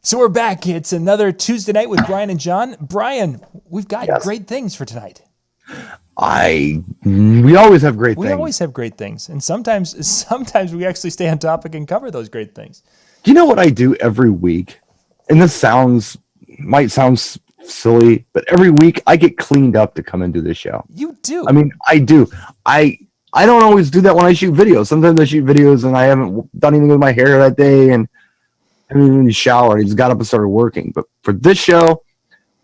So we're back. It's another Tuesday night with Brian and John. Brian, we've got great things for tonight. We always have great things. We always have great things. And sometimes we actually stay on topic and cover those great things. Do you know what I do every week? And this might sound silly, but every week I get cleaned up to come and do this show. You do? I mean, I do. I don't always do that when I shoot videos. Sometimes I shoot videos and I haven't done anything with my hair that day and I haven't even showered. I just got up and started working. But for this show,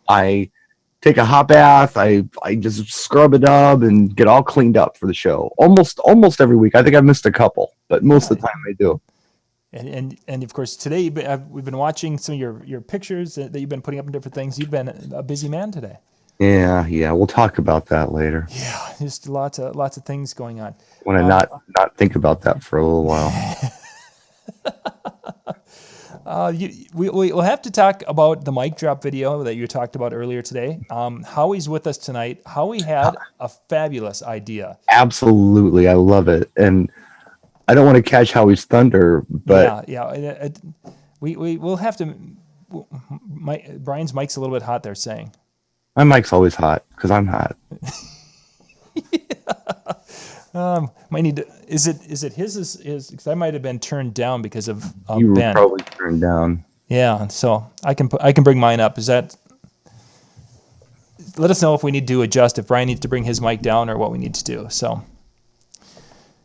I take a hot bath. I just scrub it up and get all cleaned up for the show. Almost every week. I think I've missed a couple, but most of the time I do. And of course today we've been watching some of your pictures that you've been putting up in different things. You've been a busy man today. Yeah. We'll talk about that later. Yeah, just lots of things going on. I want to not think about that for a little while. We'll have to talk about the mic drop video that you talked about earlier today. Howie's with us tonight. Howie had a fabulous idea. Absolutely. I love it. And I don't want to catch Howie's thunder, but we'll have to. Brian's mic's a little bit hot. They're saying my mic's always hot because I'm hot. Might need to. Is it his? Because I might have been turned down because of you were Ben. probably turned down. Yeah, so I can bring mine up. Is that? Let us know if we need to adjust. If Brian needs to bring his mic down or what we need to do. So.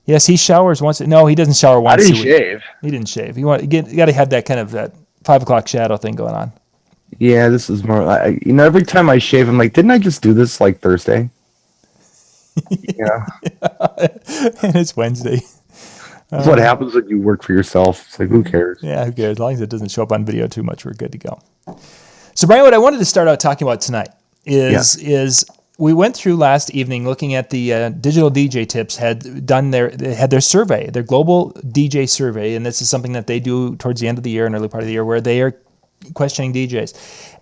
Yes, he showers once. No, he doesn't shower once. I didn't shave. He didn't shave. You got to have that kind of that 5 o'clock shadow thing going on. Yeah, this is more. Every time I shave, I'm like, didn't I just do this like Thursday? Yeah. And it's Wednesday. That's what happens when you work for yourself. It's like, who cares? Yeah, who cares? As long as it doesn't show up on video too much, we're good to go. So, Brian, what I wanted to start out talking about tonight is we went through last evening looking at the Digital DJ Tips had their survey, their global DJ survey, and this is something that they do towards the end of the year and early part of the year where they are questioning DJs.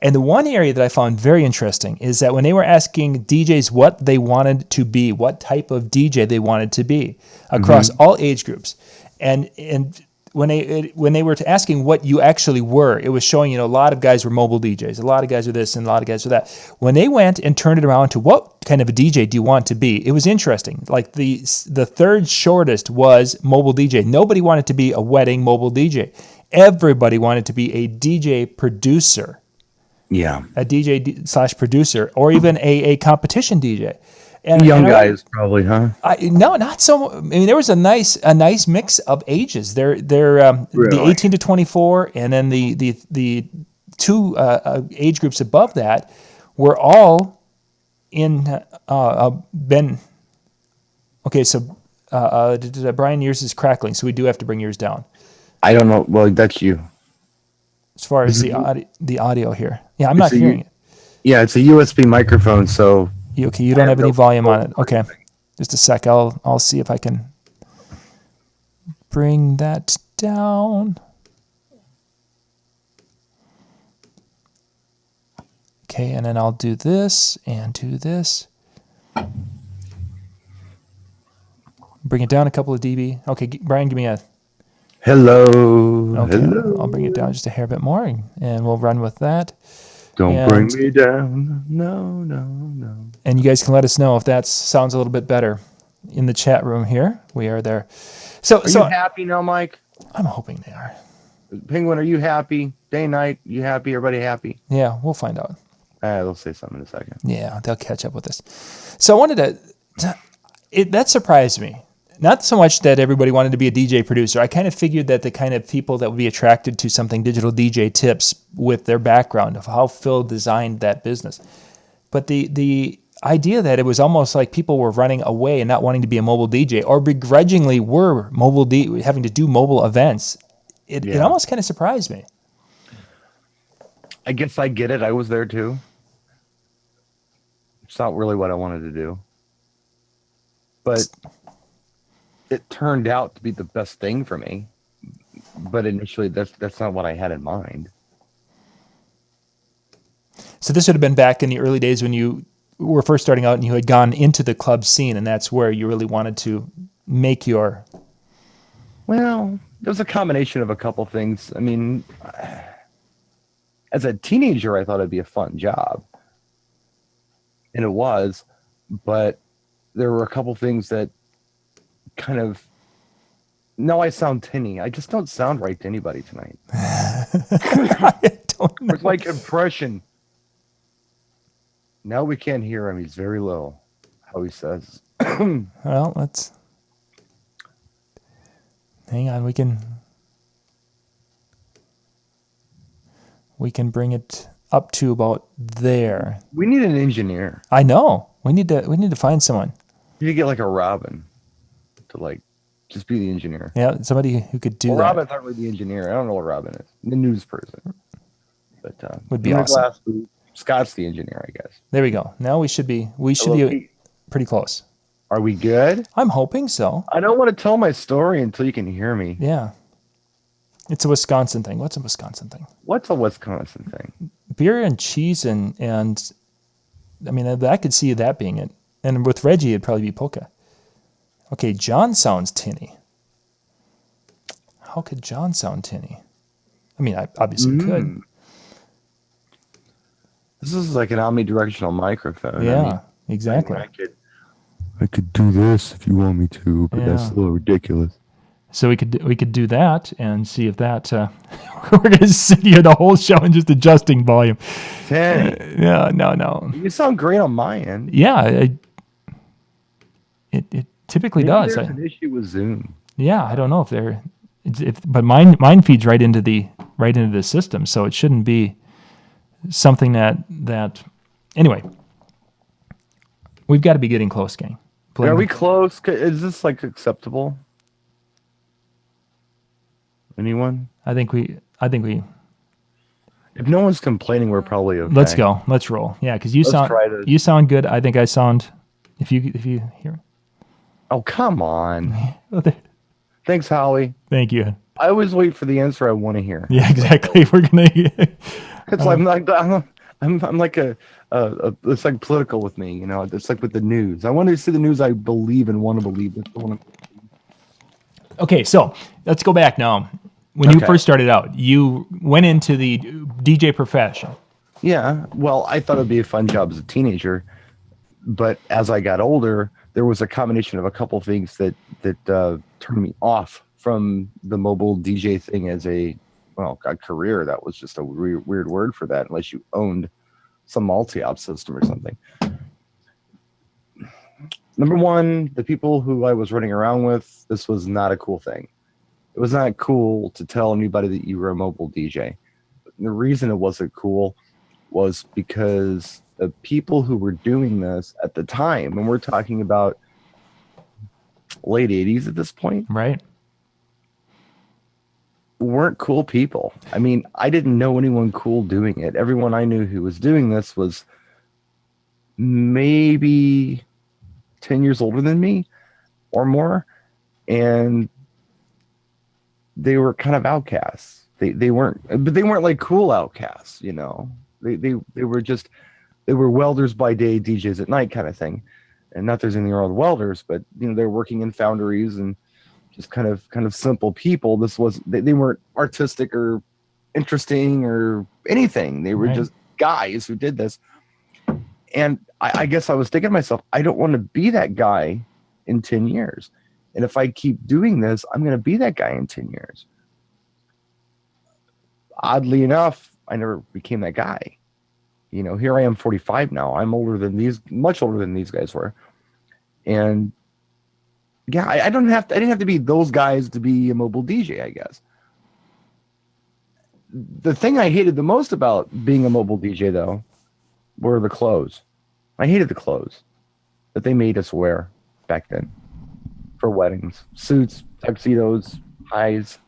And the one area that I found very interesting is that when they were asking DJs what they wanted to be, what type of DJ they wanted to be across all age groups, and when they were asking what you actually were, it was showing, a lot of guys were mobile DJs, a lot of guys are this, and a lot of guys are that. When they went and turned it around to what kind of a DJ do you want to be, it was interesting. Like the third shortest was mobile DJ. Nobody wanted to be a wedding mobile DJ. Everybody wanted to be a DJ producer. Yeah. A DJ/producer, or even a competition DJ. And young guys probably, huh? No, not so. I mean, there was a nice mix of ages. They're really? The 18 to 24, and then the two age groups above that were all in Ben. Okay, so Brian, yours is crackling, so we do have to bring yours down. I don't know. Well, that's you. As far as the audio here, yeah, I'm not hearing it. Yeah, it's a USB microphone, so. Okay, you don't have any volume on it. Okay, just a sec. I'll see if I can bring that down. Okay, and then I'll do this and do this. Bring it down a couple of dB. Okay, Brian, give me a... Hello. Okay, hello. I'll bring it down just a hair bit more, and we'll run with that. Don't bring me down. No. And you guys can let us know if that sounds a little bit better in the chat room here. We are there. So you happy now, Mike? I'm hoping they are. Penguin, are you happy? Day, night, you happy? Everybody happy? Yeah, we'll find out. They'll say something in a second. Yeah, they'll catch up with us. So I wanted that surprised me. Not so much that everybody wanted to be a DJ producer. I kind of figured that the kind of people that would be attracted to something Digital DJ Tips with their background of how Phil designed that business. But the idea that it was almost like people were running away and not wanting to be a mobile DJ or begrudgingly were having to do mobile events, it almost kind of surprised me. I guess I get it. I was there too. It's not really what I wanted to do. But it turned out to be the best thing for me, but initially that's not what I had in mind. So this would have been back in the early days when you were first starting out and you had gone into the club scene, and that's where you really wanted to make your... Well, there was a combination of a couple things. I mean, as a teenager, I thought it'd be a fun job. And it was, but there were a couple things that kind of, now I sound tinny. I just don't sound right to anybody tonight. I don't know. It's my compression. Now we can't hear him. He's very low, how he says. Well, let's hang on. We can bring it up to about there. We need an engineer. I know. We need to find someone. You need to get like a Robin to like just be the engineer. Yeah, somebody who could do that. Robin's not really the engineer. I don't know what Robin is. The news person. But would be awesome. Scott's the engineer, I guess. There we go. Now we should be pretty close. Are we good? I'm hoping so. I don't want to tell my story until you can hear me. Yeah. It's a Wisconsin thing. What's a Wisconsin thing? What's a Wisconsin thing? Beer and cheese and I mean, I could see that being it. And with Reggie, it'd probably be polka. Okay, John sounds tinny. How could John sound tinny? I mean, I obviously could. This is like an omnidirectional microphone. Yeah, exactly. I could do this if you want me to, but that's a little ridiculous. So we could do that and see if that we're gonna sit here the whole show and just adjusting volume. Yeah, no. You sound great on my end. Yeah, it typically does. There's an issue with Zoom. Yeah, I don't know but mine feeds right into the system, so it shouldn't be something that anyway. We've got to be getting close, gang. Are we close? Is this like acceptable? Anyone? I think we. If no one's complaining, we're probably okay. Let's go. Let's roll. Yeah, because you sound good. I think I sound. If you hear. Oh, come on. Thanks, Howie. Thank you. I always wait for the answer I want to hear. Yeah, exactly. We're gonna. It's I'm like it's like political with me, you know. It's like with the news. I want to see the news I believe and want to believe. That's the one. Okay, so let's go back now. When you first started out, you went into the DJ profession. Yeah, well, I thought it'd be a fun job as a teenager, but as I got older, there was a combination of a couple things that turned me off from the mobile DJ thing as a career. That was just a weird word for that, unless you owned some multi-op system or something. Number one, the people who I was running around with, this was not a cool thing. It was not cool to tell anybody that you were a mobile DJ. The reason it wasn't cool was because the people who were doing this at the time, and we're talking about late 80s at this point, right? Weren't cool people. I mean, I didn't know anyone cool doing it. Everyone I knew who was doing this was maybe 10 years older than me or more, and they were kind of outcasts. They weren't like cool outcasts, you know. They were welders by day, DJs at night kind of thing. And not there's anything wrong with welders, but you know, they're working in foundries and just kind of simple people. They weren't artistic or interesting or anything. They were just guys who did this. And I guess I was thinking to myself, I don't want to be that guy in 10 years. And if I keep doing this, I'm going to be that guy in 10 years. Oddly enough, I never became that guy. You know, here I am 45 now. I'm much older than these guys were. And yeah, I didn't have to be those guys to be a mobile DJ, I guess. The thing I hated the most about being a mobile DJ, though, were the clothes. I hated the clothes that they made us wear back then for weddings. Suits, tuxedos, ties.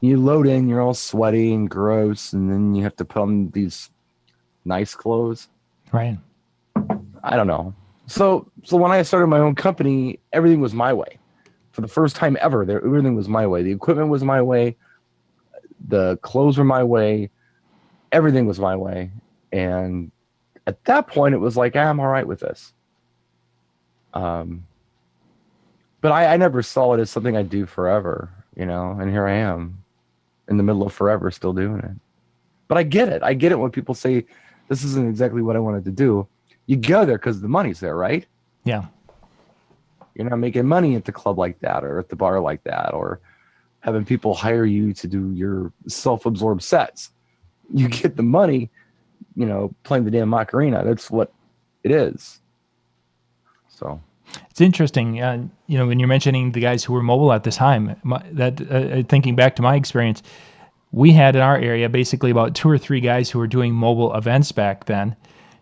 You load in, you're all sweaty and gross, and then you have to put on these nice clothes. Right. I don't know. So when I started my own company, everything was my way. For the first time ever, everything was my way. The equipment was my way. The clothes were my way. Everything was my way. And at that point, it was like, I'm all right with this. But I never saw it as something I'd do forever, you know, and here I am in the middle of forever still doing it. But I get it. I get it when people say this isn't exactly what I wanted to do. You go there because the money's there, right? Yeah. You're not making money at the club like that or at the bar like that or having people hire you to do your self-absorbed sets. You get the money, playing the damn Macarena. That's what it is. So it's interesting. When you're mentioning the guys who were mobile at the time, thinking back to my experience, we had in our area basically about 2 or 3 guys who were doing mobile events back then.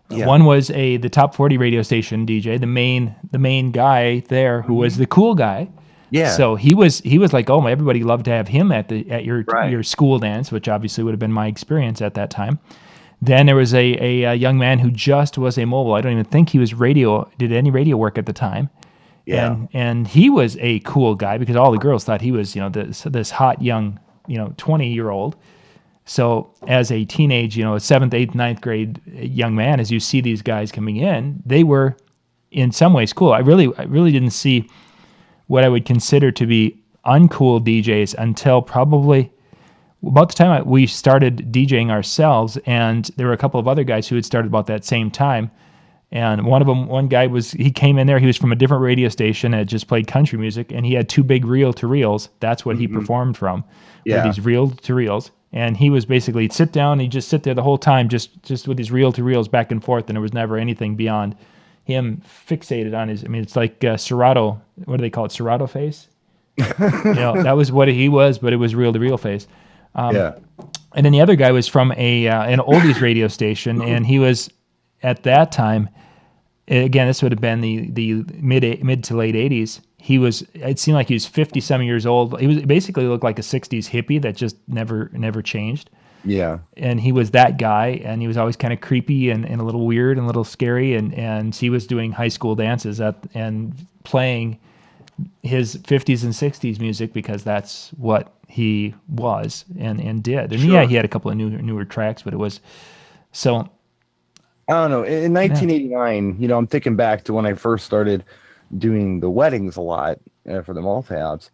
yeah. One was the top 40 radio station DJ, the main guy there, who was the cool guy. Yeah. So he was like, oh, everybody loved to have him at your Right. your school dance, which obviously would have been my experience at that time. Then there was a young man who just was a mobile. I don't even think he was did any radio work at the time. Yeah. And he was a cool guy because all the girls thought he was, this hot young, 20-year-old. So as a teenage, 7th, 8th, 9th grade young man, as you see these guys coming in, they were in some ways cool. I really didn't see what I would consider to be uncool DJs until probably about the time we started DJing ourselves, and there were a couple of other guys who had started about that same time. And one guy he came in there, he was from a different radio station and had just played country music, and he had 2 big reel-to-reels. That's what he performed from, Yeah. with these reel-to-reels. And he was basically, he'd sit down, he'd just sit there the whole time, just with these reel-to-reels back and forth, and there was never anything beyond him fixated on it's like Serato, what do they call it, Serato face? That was what he was, but it was reel-to-reel face. Yeah. And then the other guy was from an oldies radio station, and he was, at that time, again, this would have been the mid to late 80s. It seemed like he was 50-some years old. He basically looked like a 60s hippie that just never changed. Yeah. And he was that guy, and he was always kind of creepy and a little weird and a little scary. And he was doing high school dances and playing his 50s and 60s music because that's what he was and did. And Sure. yeah, he had a couple of newer tracks, but it was so. I don't know. In 1989, I'm thinking back to when I first started doing the weddings a lot for the multi-ops.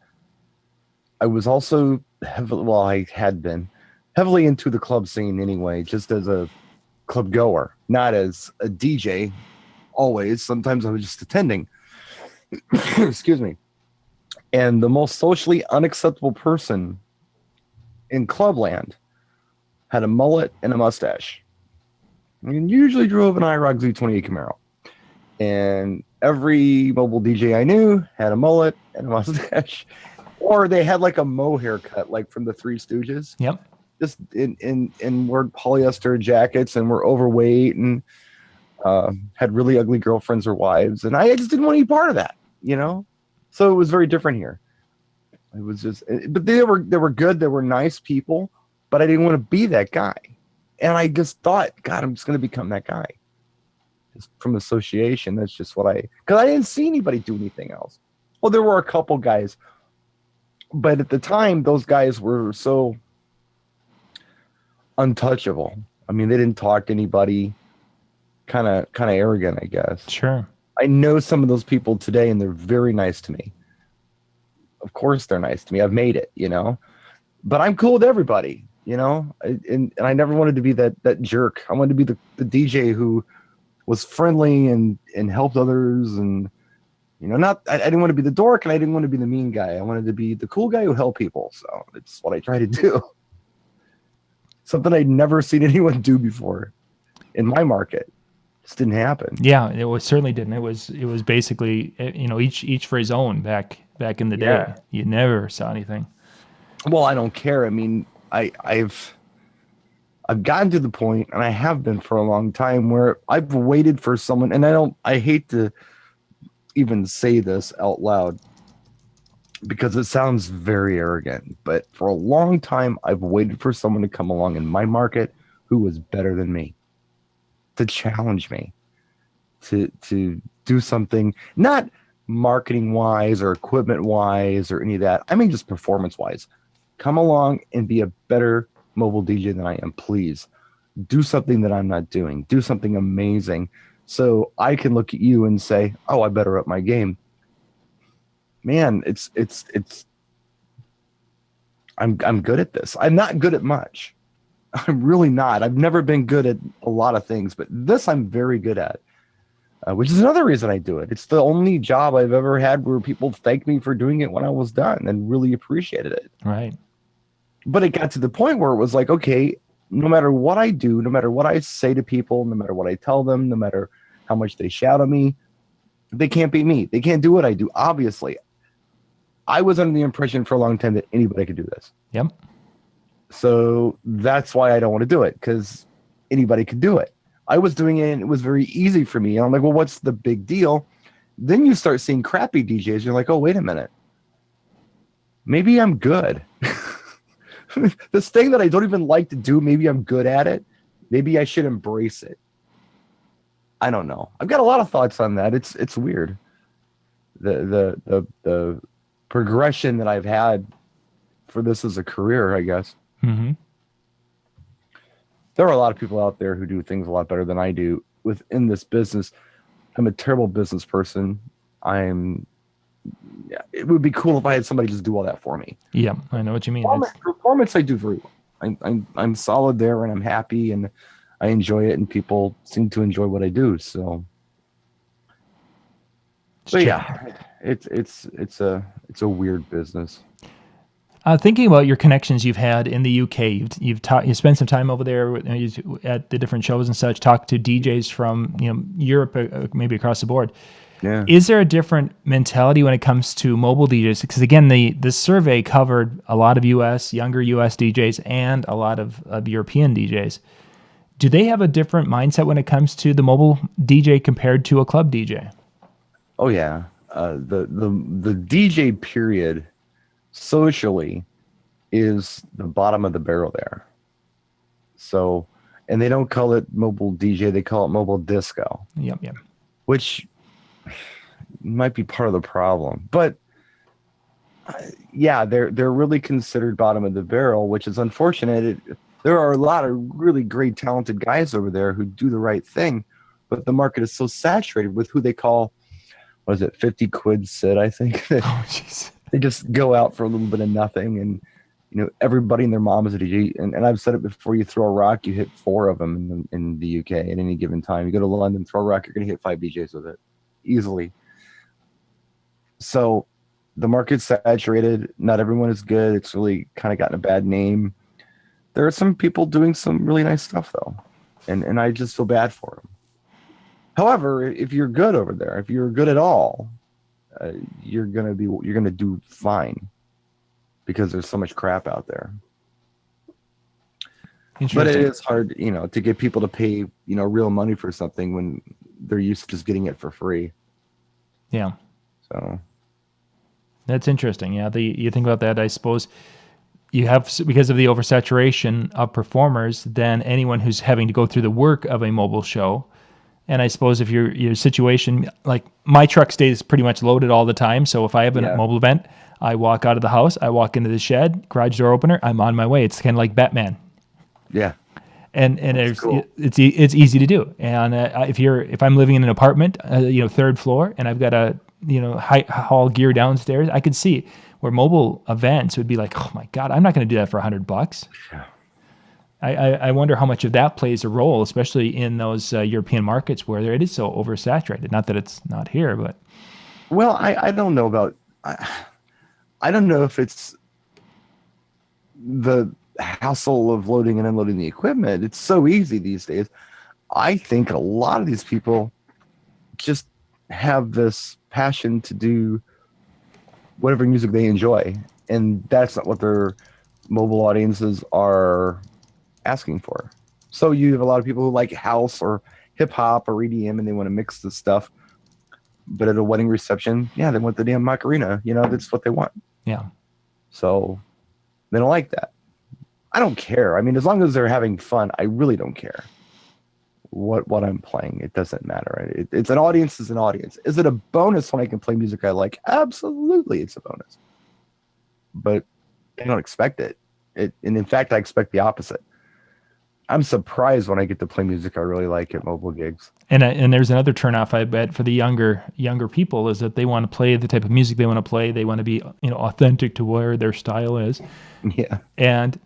I was also I had been heavily into the club scene anyway, just as a club goer, not as a DJ always. Sometimes I was just attending. Excuse me. And the most socially unacceptable person in clubland had a mullet and a mustache. Usually drove an IROC Z28 Camaro. And every mobile DJ I knew had a mullet and a mustache. Or they had like a mow haircut, like from the Three Stooges. Yep. Just in wore polyester jackets and were overweight and had really ugly girlfriends or wives. And I just didn't want to be part of that, So it was very different here. It was just, but they were good. They were nice people, but I didn't want to be that guy. And I just thought, God, I'm just going to become that guy. Just from association, that's just because I didn't see anybody do anything else. Well, there were a couple guys, but at the time, those guys were so untouchable. I mean, they didn't talk to anybody. Kind of arrogant, I guess. Sure. I know some of those people today, and they're very nice to me. Of course, they're nice to me. I've made it, But I'm cool with everybody, And I never wanted to be that jerk. I wanted to be the DJ who was friendly and helped others, and I didn't want to be the dork, and I didn't want to be the mean guy. I wanted to be the cool guy who helped people. So it's what I try to do. Something I'd never seen anyone do before in my market. Just didn't happen. Yeah, it certainly didn't. It was basically each for his own back in the day. Yeah. You never saw anything. Well, I don't care. I mean, I've gotten to the point, and I have been for a long time, where I've waited for someone, and I hate to even say this out loud because it sounds very arrogant, but for a long time, I've waited for someone to come along in my market who was better than me, to challenge me, to do something, not marketing wise or equipment wise or any of that. I mean, just performance wise. Come along and be a better mobile DJ than I am, please. Do something that I'm not doing. Do something amazing, so I can look at you and say, "Oh, I better up my game." Man, I'm good at this. I'm not good at much, I'm really not. I've never been good at a lot of things, but this I'm very good at, which is another reason I do it. It's the only job I've ever had where people thanked me for doing it when I was done and really appreciated it. Right. But it got to the point where it was like, okay, no matter what I do, no matter what I say to people, no matter what I tell them, no matter how much they shout at me, they can't beat me. They can't do what I do. Obviously, I was under the impression for a long time that anybody could do this. Yep. So that's why I don't want to do it, because anybody could do it. I was doing it and it was very easy for me. And I'm like, well, what's the big deal? Then you start seeing crappy DJs. You're like, oh, wait a minute. Maybe I'm good. This thing that I don't even like to do, maybe I'm good at it. Maybe I should embrace it. I don't know. I've got a lot of thoughts on that. It's weird. The progression that I've had for this as a career, I guess. Mm-hmm. There are a lot of people out there who do things a lot better than I do within this business. I'm a terrible business person. It would be cool if I had somebody just do all that for me. Yeah, I know what you mean. Performance, I do very well. I'm solid there, and I'm happy, and I enjoy it, and people seem to enjoy what I do. So, but yeah, it's a weird business. Thinking about your connections you've had in the UK, you spent some time over there at the different shows and such. Talked to DJs from Europe, maybe across the board. Yeah. Is there a different mentality when it comes to mobile DJs? Because again, the survey covered a lot of younger US DJs and a lot of European DJs. Do they have a different mindset when it comes to the mobile DJ compared to a club DJ? Oh yeah, the DJ period socially is the bottom of the barrel there. So, and they don't call it mobile DJ; they call it mobile disco. Yep. Which might be part of the problem, but yeah, they're really considered bottom of the barrel, which is unfortunate. There are a lot of really great, talented guys over there who do the right thing, but the market is so saturated with who they call, what is it, 50 quid Sid, I think. Oh, jeez. They just go out for a little bit of nothing, and everybody and their mom is a DJ. And I've said it before: you throw a rock, you hit 4 of them in the UK at any given time. You go to London, throw a rock, you're going to hit 5 DJs with it easily. So the market's saturated. Not everyone is good. It's really kind of gotten a bad name. There are some people doing some really nice stuff though, and I just feel bad for them. However, if you're good over there, if you're good at all, you're gonna do fine, because there's so much crap out there. But it is hard, to get people to pay, real money for something when they're used to just getting it for free. Yeah. So that's interesting. Yeah. You think about that, I suppose you have, because of the oversaturation of performers, then anyone who's having to go through the work of a mobile show. And I suppose if your situation, like my truck stays pretty much loaded all the time. So if I have a mobile event, I walk out of the house, I walk into the shed, garage door opener, I'm on my way. It's kind of like Batman. Yeah. And it's easy to do. And if I'm living in an apartment, 3rd floor, and I've got a high hall gear downstairs, I could see where mobile events would be like, oh my God, I'm not going to do that for $100. Yeah. I wonder how much of that plays a role, especially in those European markets where it is so oversaturated. Not that it's not here, but. Well, I don't know about, I don't know if it's the hassle of loading and unloading the equipment. It's so easy these days. I think a lot of these people just have this passion to do whatever music they enjoy, and that's not what their mobile audiences are asking for. So you have a lot of people who like house or hip hop or EDM, and they want to mix the stuff. But at a wedding reception, they want the damn Macarena. That's what they want. Yeah. So they don't like that. I don't care. I mean, as long as they're having fun, I really don't care what I'm playing. It doesn't matter. It's an audience is an audience. Is it a bonus when I can play music I like? Absolutely, it's a bonus. But I don't expect it. And in fact, I expect the opposite. I'm surprised when I get to play music I really like at mobile gigs. And there's another turnoff, I bet, for the younger people, is that they want to play the type of music they want to play. They want to be authentic to where their style is. Yeah. And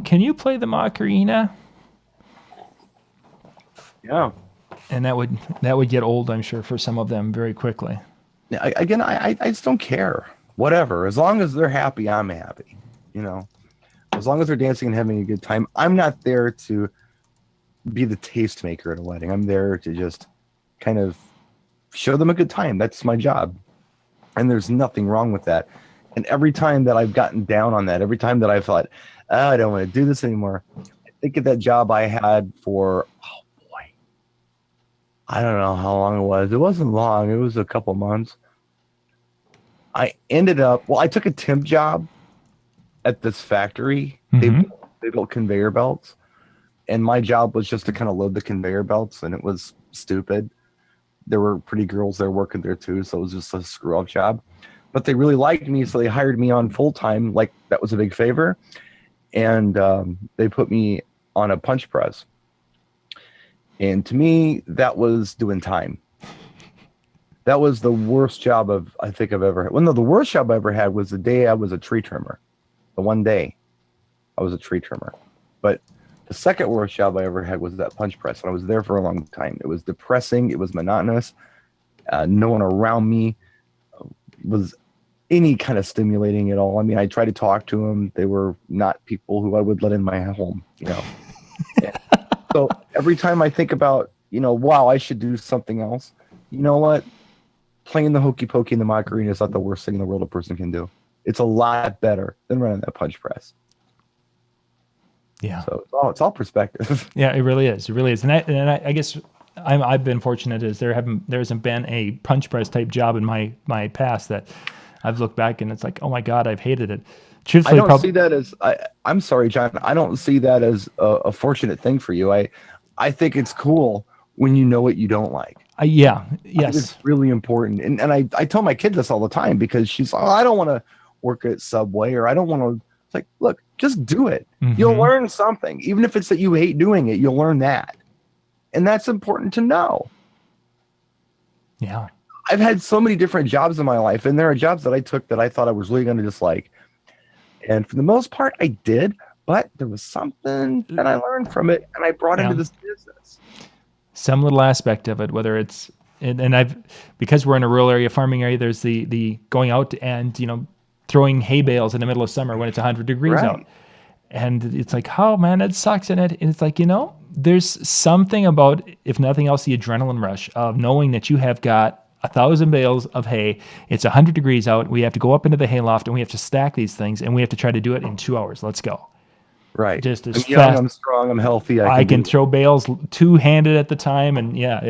can you play the Macarena? Yeah. And that would get old, I'm sure, for some of them very quickly. Yeah, I just don't care. Whatever. As long as they're happy, I'm happy. You know, as long as they're dancing and having a good time. I'm not there to be the tastemaker at a wedding. I'm there to just kind of show them a good time. That's my job. And there's nothing wrong with that. And every time that I've gotten down on that, every time that I thought, oh, I don't want to do this anymore, I think of that job I had for, oh boy, I don't know how long it was. It wasn't long. It was a couple months. I ended up, well, I took a temp job at this factory. Mm-hmm. They built conveyor belts. And my job was just to kind of load the conveyor belts. And it was stupid. There were pretty girls there working there too. So it was just a screw up job. But they really liked me. So they hired me on full time. Like that was a big favor. And they put me on a punch press. And to me, that was doing time. That was the worst job I think I've ever had. Well, no, the worst job I ever had was the day I was a tree trimmer. The one day I was a tree trimmer. But the second worst job I ever had was that punch press. And I was there for a long time. It was depressing. It was monotonous. No one around me was any kind of stimulating at all. I mean, I tried to talk to them. They were not people who I would let in my home, you know. So every time I think about, you know, wow, I should do something else. You know what? Playing the hokey pokey in the Macarena is not the worst thing in the world a person can do. It's a lot better than running that punch press. Yeah. So it's all perspective. Yeah, it really is. It really is. And I guess I've been fortunate as there hasn't been a punch press type job in my past that I've looked back and it's like, oh my God, I've hated it. Truthfully, I don't see that as I'm sorry, John. I don't see that as a fortunate thing for you. I think it's cool when you know what you don't like. Yes. It's really important. And I tell my kid this all the time because she's like, oh, I don't want to work at Subway or I don't want to. It's like, look, just do it. Mm-hmm. You'll learn something. Even if it's that you hate doing it, you'll learn that. And that's important to know. Yeah. I've had so many different jobs in my life, and there are jobs that I took that I thought I was really going to dislike. And for the most part, I did, but there was something that I learned from it, and I brought into this business. Some little aspect of it, whether it's, and because we're in a rural area, farming area, there's the going out and, you know, throwing hay bales in the middle of summer when it's 100 degrees out. And it's like, oh man, it sucks. And it's like, you know, there's something about, if nothing else, the adrenaline rush of knowing that you have got 1,000 bales of hay. It's 100 degrees out. We have to go up into the hayloft and we have to stack these things and we have to try to do it in 2 hours. Let's go. Right. Just as I'm fast. young, I'm strong, I'm healthy. I can throw bales two-handed at the time. And yeah.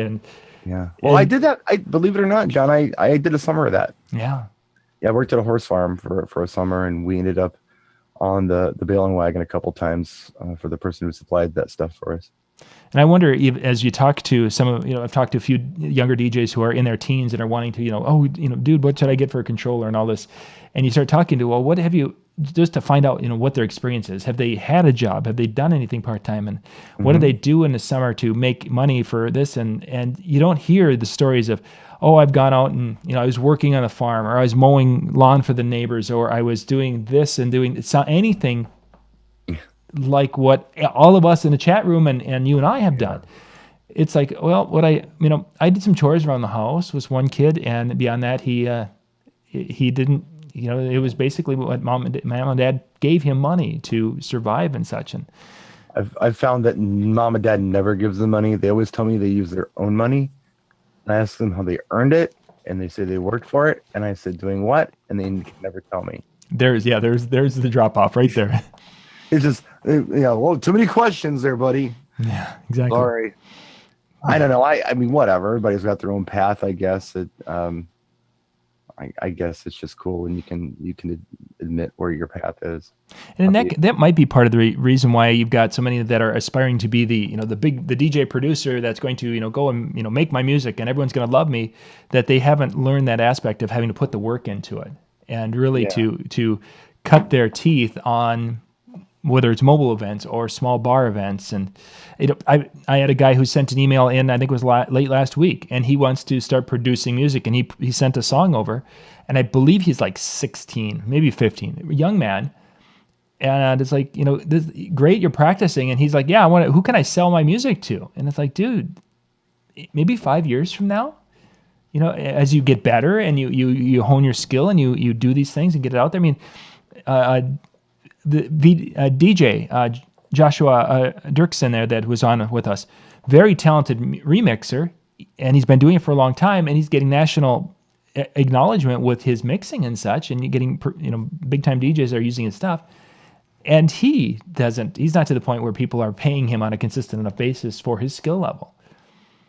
Well, I did that. I believe it or not, John, I did a summer of that. Yeah. Yeah. I worked at a horse farm for a summer and we ended up on the baling wagon a couple times for the person who supplied that stuff for us. And I wonder, as you talk to some of, you know, I've talked to a few younger DJs who are in their teens and are wanting to, you know, oh, you know, dude, what should I get for a controller and all this? And you start talking to, well, what have you, just to find out, you know, what their experience is. Have they had a job? Have they done anything part-time? And what do they do in the summer to make money for this? And you don't hear the stories of, oh, I've gone out and, you know, I was working on a farm or I was mowing lawn for the neighbors or I was doing this and doing anything like what all of us in the chat room and you and I have done. It's like, well, I did some chores around the house with one kid, and beyond that, he didn't, you know, it was basically what mom and dad gave him money to survive and such. And I've found that mom and dad never gives them money. They always tell me they use their own money. And I ask them how they earned it, and they say they worked for it. And I said, doing what? And they can never tell me. There's the drop off right there. It's just, well, too many questions there, buddy. Yeah, exactly. Sorry. I don't know. I mean, whatever. Everybody's got their own path, I guess. I guess it's just cool when you can admit where your path is. And that might be part of the reason why you've got so many that are aspiring to be the DJ producer that's going to, you know, go and, you know, make my music and everyone's going to love me, that they haven't learned that aspect of having to put the work into it and really to cut their teeth on whether it's mobile events or small bar events. And I had a guy who sent an email in, I think it was late last week, and he wants to start producing music, and he sent a song over, and I believe he's like 16, maybe 15, a young man, And it's like, this, great, you're practicing. And he's like, yeah, who can I sell my music to? And it's like, dude, maybe 5 years from now, as you get better and you hone your skill and you do these things and get it out there. I mean, DJ, Joshua Dirksen there that was on with us, very talented remixer, and he's been doing it for a long time, and he's getting national acknowledgement with his mixing and such, and you're getting, big time DJs are using his stuff. And he's not to the point where people are paying him on a consistent enough basis for his skill level.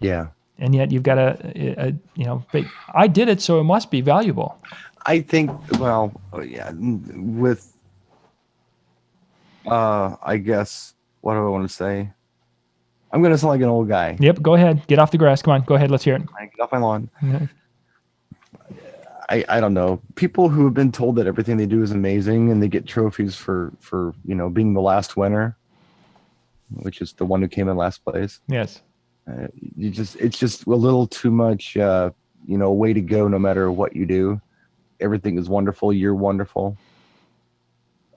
Yeah. And yet you've got I did it, so it must be valuable. I think, well, yeah, with, I guess, what do I want to say? I'm going to sound like an old guy. Yep, go ahead. Get off the grass. Come on, go ahead. Let's hear it. I get off my lawn. Mm-hmm. I don't know. People who have been told that everything they do is amazing and they get trophies for being the last winner, which is the one who came in last place. Yes. It's just a little too much, way to go no matter what you do. Everything is wonderful. You're wonderful.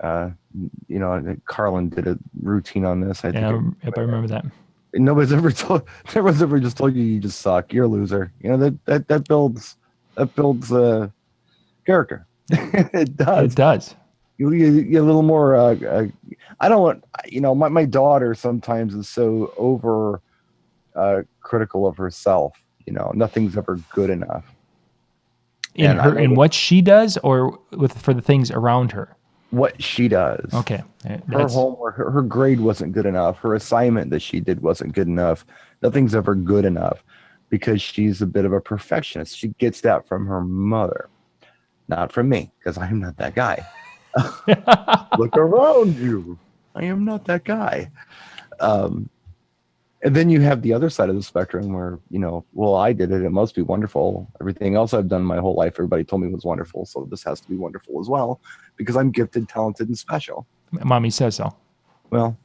Carlin did a routine on this. I remember that. Nobody's ever just told you just suck. You're a loser. That builds character. It does. It does. You a little more. I don't want. My daughter sometimes is so over critical of herself. Nothing's ever good enough. In what she does, or for the things around her. What she does. Okay. Her homework, her grade wasn't good enough. Her assignment that she did wasn't good enough. Nothing's ever good enough because she's a bit of a perfectionist. She gets that from her mother, not from me, because I am not that guy. Look around you. I am not that guy. And then you have the other side of the spectrum where, I did it. It must be wonderful. Everything else I've done my whole life, everybody told me was wonderful. So this has to be wonderful as well because I'm gifted, talented, and special. Mommy says so. Well,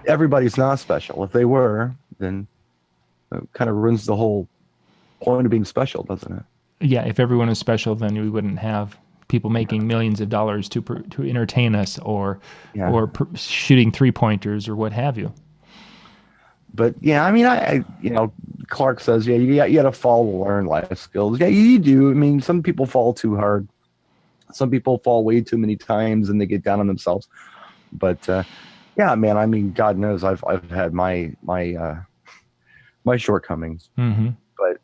everybody's not special. If they were, then it kind of ruins the whole point of being special, doesn't it? Yeah. If everyone was special, then we wouldn't have people making millions of dollars to entertain us or shooting 3-pointers or what have you. But yeah, I mean, Clark says, you got to fall to learn life skills. Yeah, you do. I mean, some people fall too hard. Some people fall way too many times and they get down on themselves. But yeah, man, I mean, God knows I've had my shortcomings. Mm-hmm. But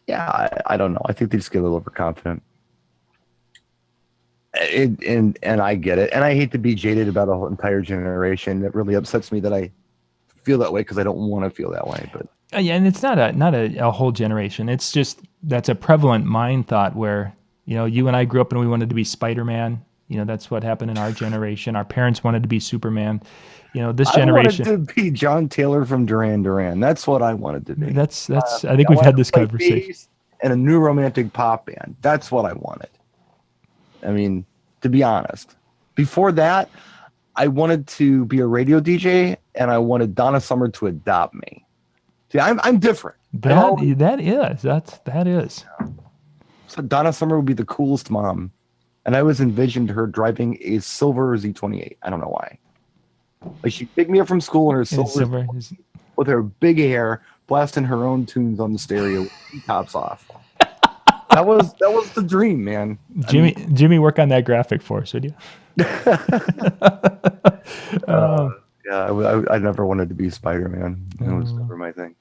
yeah, I don't know. I think they just get a little overconfident. And I get it. And I hate to be jaded about a whole entire generation. It really upsets me that I feel that way because I don't want to feel that way. But yeah, and it's not a whole generation. It's just that's a prevalent mind thought where you and I grew up and we wanted to be Spider-Man. That's what happened in our generation. Our parents wanted to be Superman. This generation I wanted to be John Taylor from Duran Duran. That's what I wanted to be. That's. I think we've had this conversation. And a new romantic pop band. That's what I wanted. I mean, to be honest, before that, I wanted to be a radio DJ, and I wanted Donna Summer to adopt me. See, I'm different. That is. So Donna Summer would be the coolest mom, and I always envisioned her driving a silver Z28. I don't know why. Like she'd pick me up from school in her silver with her big hair, blasting her own tunes on the stereo, with the tops off. That was the dream, man. Jimmy, work on that graphic for us, would you? I never wanted to be Spider-Man. It was never my thing.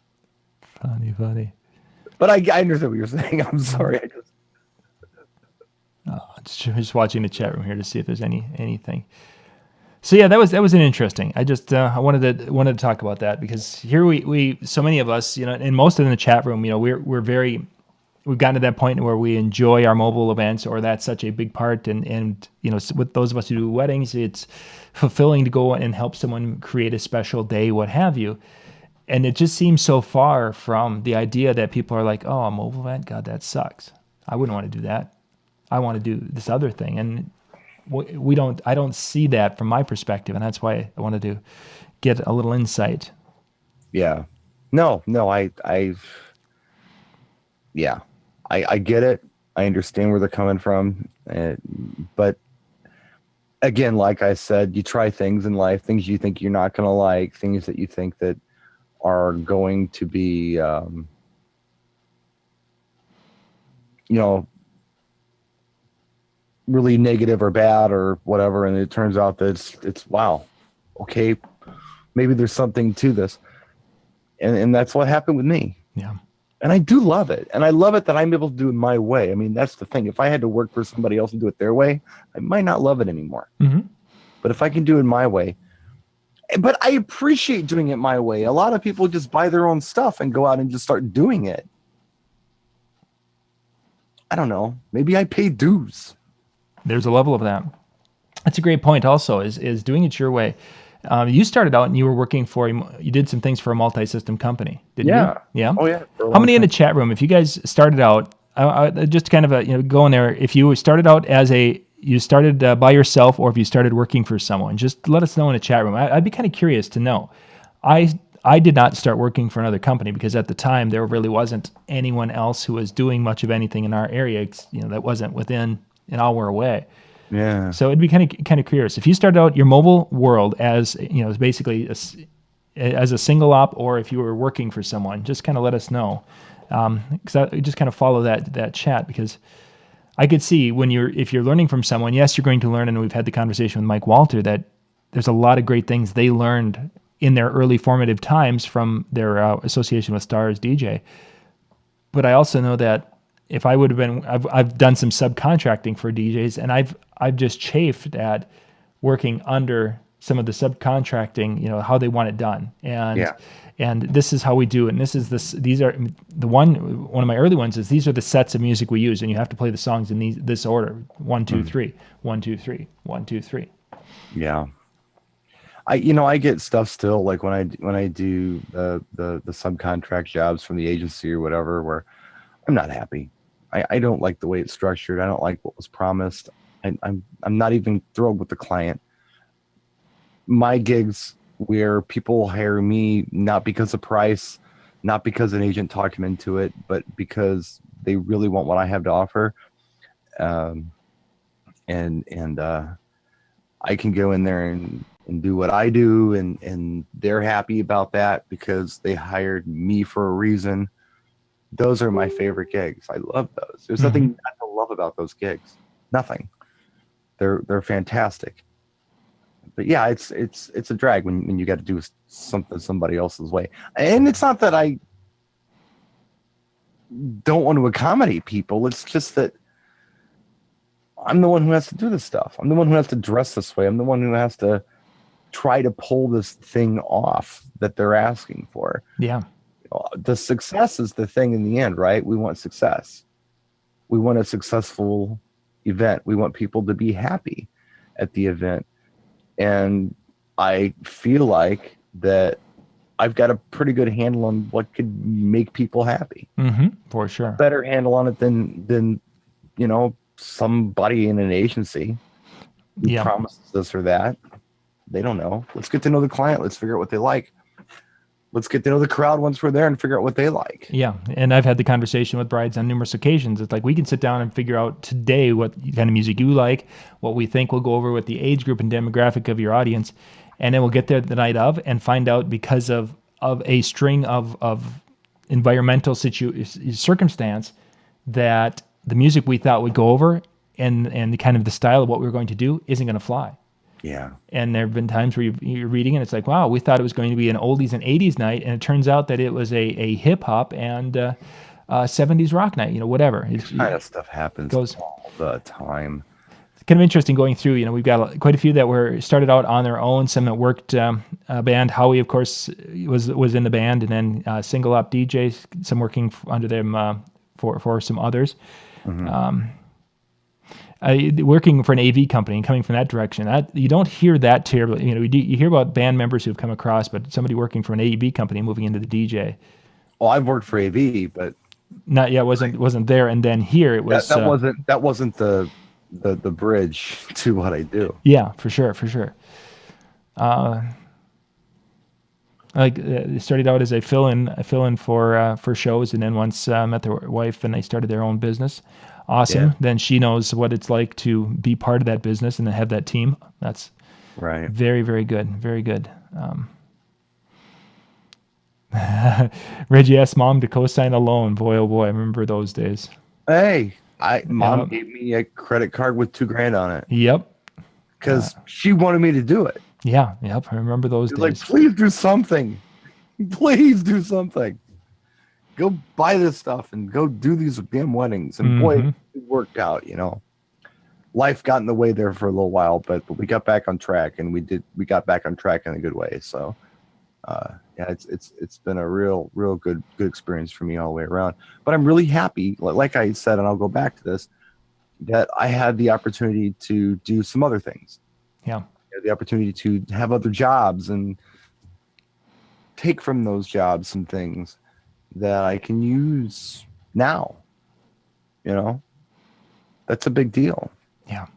Funny. But I understand what you're saying. I'm sorry. Just watching the chat room here to see if there's anything. So yeah, that was an interesting. I just I wanted to talk about that because here we so many of us, and most of them in the chat room, we've gotten to that point where we enjoy our mobile events, or that's such a big part. And with those of us who do weddings, it's fulfilling to go and help someone create a special day, what have you. And it just seems so far from the idea that people are like, oh, a mobile event, God, that sucks. I wouldn't want to do that. I want to do this other thing. And I don't see that from my perspective. And that's why I wanted to get a little insight. Yeah. No, I get it. I understand where they're coming from. But again, like I said, you try things in life, things you think you're not going to like, things that you think that are going to be, you know, really negative or bad or whatever. And it turns out that it's wow, okay, maybe there's something to this. And that's what happened with me. Yeah. And I do love it. And I love it that I'm able to do it my way. I mean, that's the thing. If I had to work for somebody else and do it their way, I might not love it anymore. Mm-hmm. But if I can do it my way, but I appreciate doing it my way. A lot of people just buy their own stuff and go out and just start doing it. I don't know. Maybe I pay dues. There's a level of that. That's a great point also, is doing it your way. You started out and you were working you did some things for a multi-system company, didn't you? Yeah. Oh, yeah. How many in the chat room, if you guys started out, just kind of go in there, if you started out you started by yourself or if you started working for someone, just let us know in the chat room. I'd be kind of curious to know. I did not start working for another company because at the time there really wasn't anyone else who was doing much of anything in our area, that wasn't within an hour away. Yeah. So it'd be kind of curious if you started out your mobile world as basically as a single op, or if you were working for someone. Just kind of let us know, because I just kind of follow that chat, because I could see if you're learning from someone, yes, you're going to learn, and we've had the conversation with Mike Walter that there's a lot of great things they learned in their early formative times from their association with Stars DJ. But I also know that if I would have been, I've done some subcontracting for DJs, and I've just chafed at working under some of the subcontracting, how they want it done, and this is how we do it. And these are one of my early ones is these are the sets of music we use, and you have to play the songs in this order: 1, 2, 3, 1, 2, 3, 1, 2, 3. Yeah. I get stuff still, like when I do the subcontract jobs from the agency or whatever, where I'm not happy. I don't like the way it's structured. I don't like what was promised. I'm not even thrilled with the client. My gigs where people hire me not because of price, not because an agent talked them into it, but because they really want what I have to offer. And I can go in there and do what I do, and they're happy about that because they hired me for a reason. Those are my favorite gigs. I love those. There's nothing not to love about those gigs. Nothing. They're fantastic. But yeah, it's a drag when you got to do something somebody else's way. And it's not that I don't want to accommodate people. It's just that I'm the one who has to do this stuff. I'm the one who has to dress this way. I'm the one who has to try to pull this thing off that they're asking for. Yeah. The success is the thing in the end, right? We want success. We want a successful event. We want people to be happy at the event. And I feel like that I've got a pretty good handle on what could make people happy. For sure. Better handle on it than somebody in an agency who promises this or that. They don't know. Let's get to know the client. Let's figure out what they like. Let's get to know the crowd once we're there and figure out what they like. Yeah. And I've had the conversation with brides on numerous occasions. It's like, we can sit down and figure out today what kind of music you like, what we think. We'll go over with the age group and demographic of your audience. And then we'll get there the night of and find out, because of a string of environmental circumstance, that the music we thought would go over and the kind of the style of what we were going to do isn't going to fly. Yeah. And there have been times where you're reading and it's like, wow, we thought it was going to be an oldies and 80s night, and it turns out that it was a hip hop and 70s rock night, whatever. This kind of stuff happens all the time. It's kind of interesting going through. We've got quite a few that were started out on their own, some that worked band. Howie, of course, was in the band, and then single op DJs, some working under them for some others. Working for an AV company and coming from that direction, you don't hear that terribly. You hear about band members who've come across, but somebody working for an AV company moving into the DJ. Well, I've worked for AV, but not yet. wasn't there, and then here it was. That wasn't the bridge to what I do. Yeah, for sure. Like it started out as a fill in for shows, and then once met their wife and they started their own business. Awesome. Yeah. Then she knows what it's like to be part of that business and to have that team. That's Right. very, very good. Very good. Reggie asked mom to co-sign a loan. Boy, oh boy, I remember those days. Hey, mom Yep. gave me a credit card with $2,000 on it Yep. because she wanted me to do it. Yeah. Yep. I remember those She's like, days. please do something. Please do something. Go buy this stuff and go do these damn weddings. And boy, it worked out, you know. Life got in the way there for a little while, but we got back on track, and we got back on track in a good way. So yeah, it's been a real good experience for me all the way around. But I'm really happy, like I said, and I'll go back to this, that I had the opportunity to do some other things. Yeah. I had the opportunity to have other jobs and take from those jobs some things that I can use now. You know, that's a big deal. Yeah.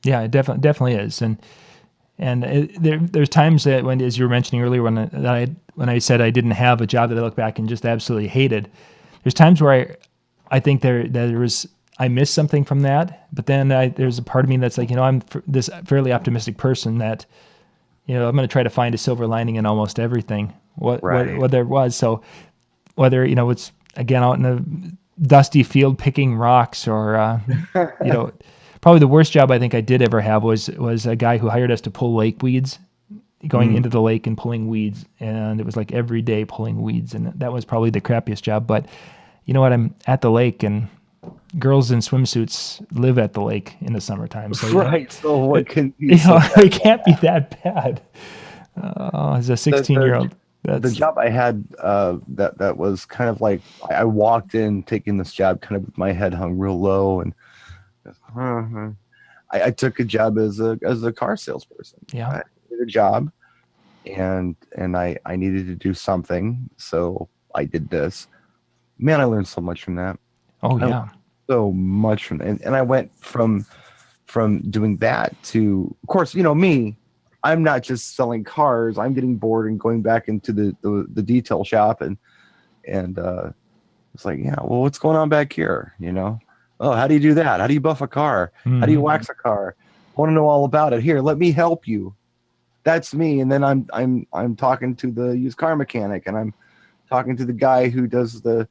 Yeah, it definitely is. And there's times that when, as you were mentioning earlier, when I said I didn't have a job that I look back and just absolutely hated, there's times where I think I missed something from that, but then there's a part of me that's like, I'm this fairly optimistic person that, I'm going to try to find a silver lining in almost everything, what there was. So whether, it's again out in a dusty field picking rocks or, probably the worst job I think I did ever have was a guy who hired us to pull lake weeds, going into the lake and pulling weeds. And it was like every day pulling weeds. And that was probably the crappiest job. But you know what? I'm at the lake and girls in swimsuits live at the lake in the summertime. So, right. So what can be it can't be that bad. As a 16-year-old. The job I had that was kind of like I walked in taking this job kind of with my head hung real low, and I took a job as a car salesperson. Yeah, I did a job, and I needed to do something, so I did this. Man, I learned so much from that. Oh yeah, so much from and I went from doing that to, of course, me. I'm not just selling cars. I'm getting bored and going back into the detail shop and it's like, yeah, well, what's going on back here? Oh, how do you do that? How do you buff a car? How do you wax a car? I want to know all about it. Here, let me help you. That's me. And then I'm talking to the used car mechanic, and I'm talking to the guy who does the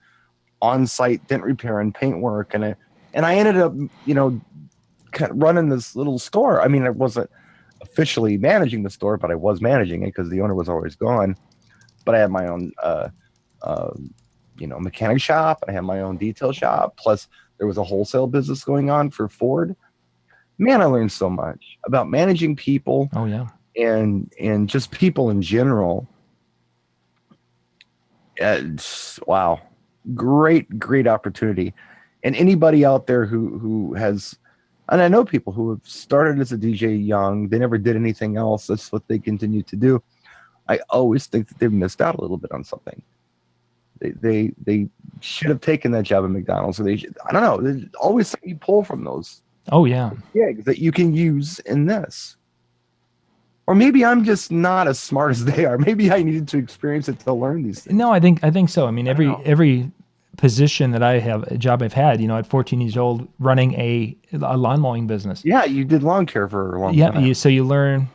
on-site dent repair and paint work, and I ended up kind of running this little store. I mean, I wasn't officially managing the store, but I was managing it because the owner was always gone. But I had my own mechanic shop, and I had my own detail shop, plus there was a wholesale business going on for Ford. Man, I learned so much about managing people. Oh yeah. And just people in general. Wow. Great opportunity. And anybody out there who has, and I know people who have started as a DJ young, they never did anything else. That's what they continue to do. I always think that they've missed out a little bit on something. They should have taken that job at McDonald's, or I don't know. There's always something you pull from those. Oh yeah. Gigs that you can use in this. Or maybe I'm just not as smart as they are. Maybe I needed to experience it to learn these things. No, I think so. I mean, every position that I have, a job I've had, at 14 years old, running a lawn mowing business. Yeah, you did lawn care for a long time. Yeah, so you learn,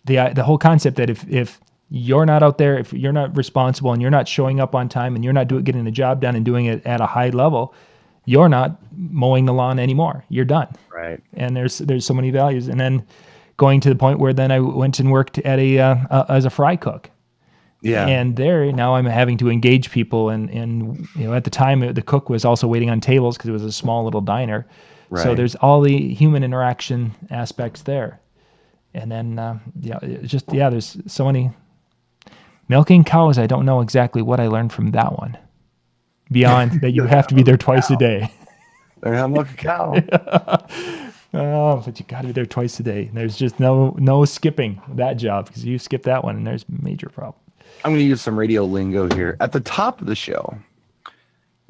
the whole concept that if you're not out there, if you're not responsible and you're not showing up on time and you're not getting the job done and doing it at a high level, you're not mowing the lawn anymore. You're done. Right. And there's so many values. And then going to the point where then I went and worked at as a fry cook. Yeah. And there now I'm having to engage people, and at the time the cook was also waiting on tables because it was a small little diner. Right. So there's all the human interaction aspects there. And then there's so many milking cows. I don't know exactly what I learned from that one. Beyond that, you have to be there twice a day. Learn how to milk a cow. Oh, but you got to be there twice a day. There's just no skipping that job, because you skip that one and there's major problem. I'm going to use some radio lingo here. At the top of the show,